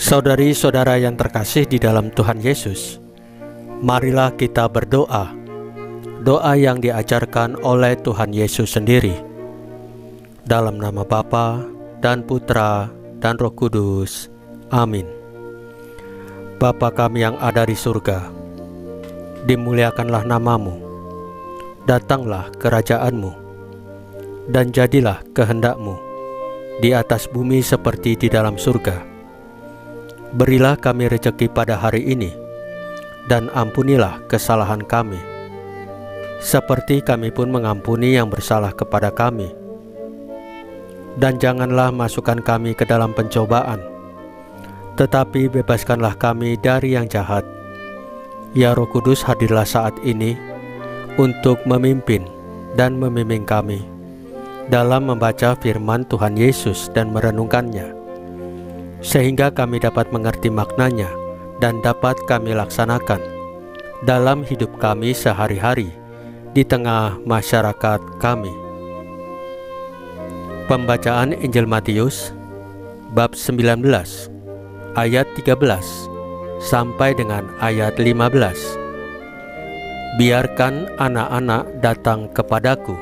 Saudari-saudara yang terkasih di dalam Tuhan Yesus, marilah kita berdoa, doa yang diajarkan oleh Tuhan Yesus sendiri. Dalam nama Bapa dan Putra dan Roh Kudus. Amin. Bapa kami yang ada di surga, dimuliakanlah namamu, datanglah kerajaanmu, dan jadilah kehendakmu di atas bumi seperti di dalam surga. Berilah kami rezeki pada hari ini, dan ampunilah kesalahan kami, seperti kami pun mengampuni yang bersalah kepada kami. Dan janganlah masukkan kami ke dalam pencobaan, tetapi bebaskanlah kami dari yang jahat. Ya Roh Kudus, hadirlah saat ini untuk memimpin dan membimbing kami dalam membaca firman Tuhan Yesus dan merenungkannya, sehingga kami dapat mengerti maknanya dan dapat kami laksanakan dalam hidup kami sehari-hari di tengah masyarakat kami. Pembacaan Injil Matius bab 19 ayat 13 sampai dengan ayat 15. Biarkan anak-anak datang kepadaku.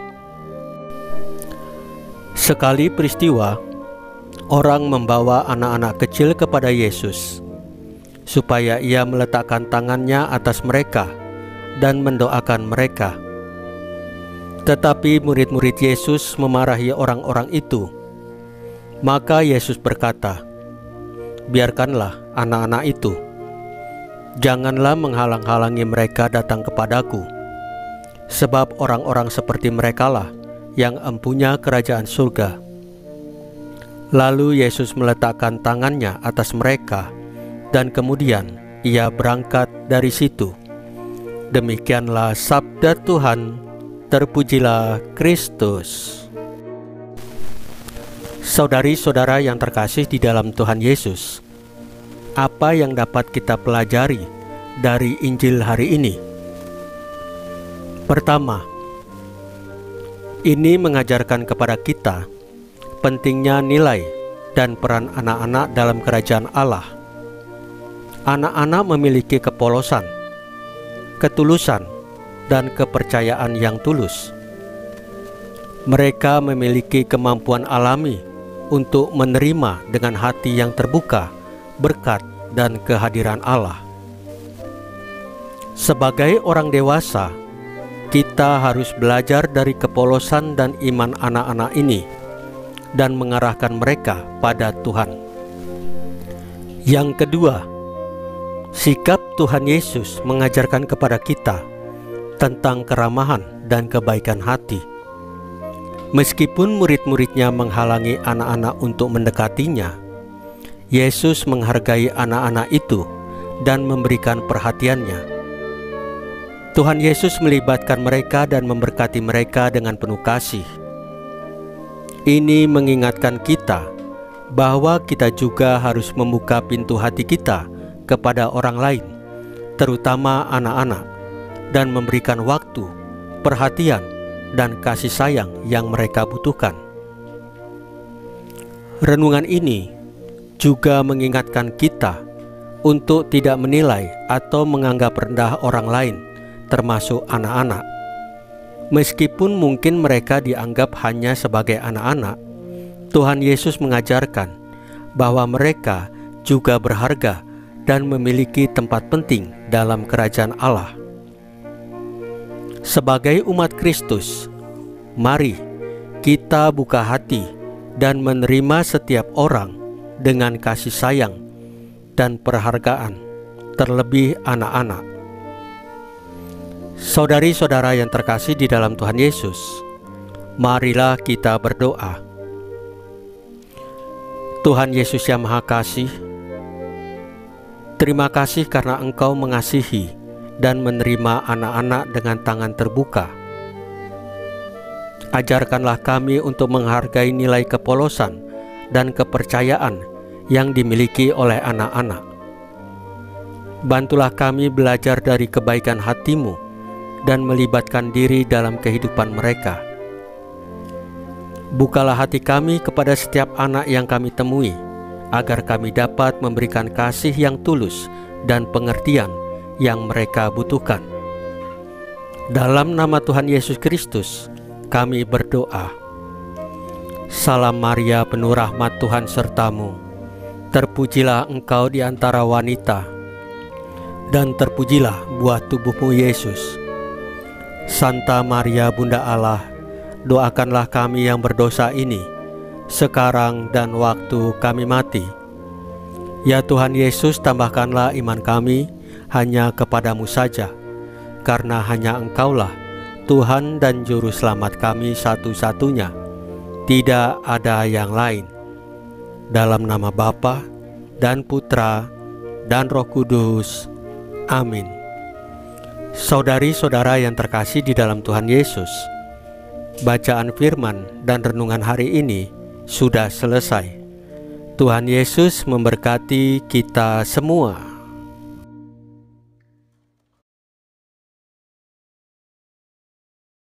Sekali peristiwa, orang membawa anak-anak kecil kepada Yesus, supaya ia meletakkan tangannya atas mereka dan mendoakan mereka. Tetapi murid-murid Yesus memarahi orang-orang itu. Maka Yesus berkata, "Biarkanlah anak-anak itu. Janganlah menghalang-halangi mereka datang kepadaku, sebab orang-orang seperti merekalah yang empunya kerajaan surga." Lalu Yesus meletakkan tangannya atas mereka, dan kemudian ia berangkat dari situ. Demikianlah sabda Tuhan. Terpujilah Kristus. Saudari-saudara yang terkasih di dalam Tuhan Yesus, apa yang dapat kita pelajari dari Injil hari ini? Pertama, ini mengajarkan kepada kita pentingnya nilai dan peran anak-anak dalam kerajaan Allah. Anak-anak memiliki kepolosan, ketulusan, dan kepercayaan yang tulus. Mereka memiliki kemampuan alami untuk menerima dengan hati yang terbuka berkat dan kehadiran Allah. Sebagai orang dewasa, kita harus belajar dari kepolosan dan iman anak-anak ini dan mengarahkan mereka pada Tuhan. Yang kedua, sikap Tuhan Yesus mengajarkan kepada kita tentang keramahan dan kebaikan hati. Meskipun murid-muridnya menghalangi anak-anak untuk mendekatinya, Yesus menghargai anak-anak itu dan memberikan perhatiannya. Tuhan Yesus melibatkan mereka dan memberkati mereka dengan penuh kasih. Ini mengingatkan kita bahwa kita juga harus membuka pintu hati kita kepada orang lain, terutama anak-anak, dan memberikan waktu, perhatian, dan kasih sayang yang mereka butuhkan. Renungan ini juga mengingatkan kita untuk tidak menilai atau menganggap rendah orang lain, termasuk anak-anak. Meskipun mungkin mereka dianggap hanya sebagai anak-anak, Tuhan Yesus mengajarkan bahwa mereka juga berharga dan memiliki tempat penting dalam kerajaan Allah. Sebagai umat Kristus, mari kita buka hati dan menerima setiap orang dengan kasih sayang dan perhargaan, terlebih anak-anak. Saudari-saudara yang terkasih di dalam Tuhan Yesus, marilah kita berdoa. Tuhan Yesus yang Maha Kasih, terima kasih karena Engkau mengasihi dan menerima anak-anak dengan tangan terbuka. Ajarkanlah kami untuk menghargai nilai kepolosan dan kepercayaan yang dimiliki oleh anak-anak. Bantulah kami belajar dari kebaikan hati-Mu dan melibatkan diri dalam kehidupan mereka. Bukalah hati kami kepada setiap anak yang kami temui, agar kami dapat memberikan kasih yang tulus dan pengertian yang mereka butuhkan. Dalam nama Tuhan Yesus Kristus, kami berdoa. Salam Maria, penuh rahmat, Tuhan sertamu. Terpujilah engkau di antara wanita, dan terpujilah buah tubuhmu Yesus. Santa Maria, Bunda Allah, doakanlah kami yang berdosa ini, sekarang dan waktu kami mati. Ya Tuhan Yesus, tambahkanlah iman kami hanya kepadamu saja, karena hanya Engkaulah Tuhan dan Juru Selamat kami satu-satunya. Tidak ada yang lain. Dalam nama Bapa dan Putra dan Roh Kudus. Amin. Saudari-saudara yang terkasih di dalam Tuhan Yesus, bacaan firman dan renungan hari ini sudah selesai. Tuhan Yesus memberkati kita semua.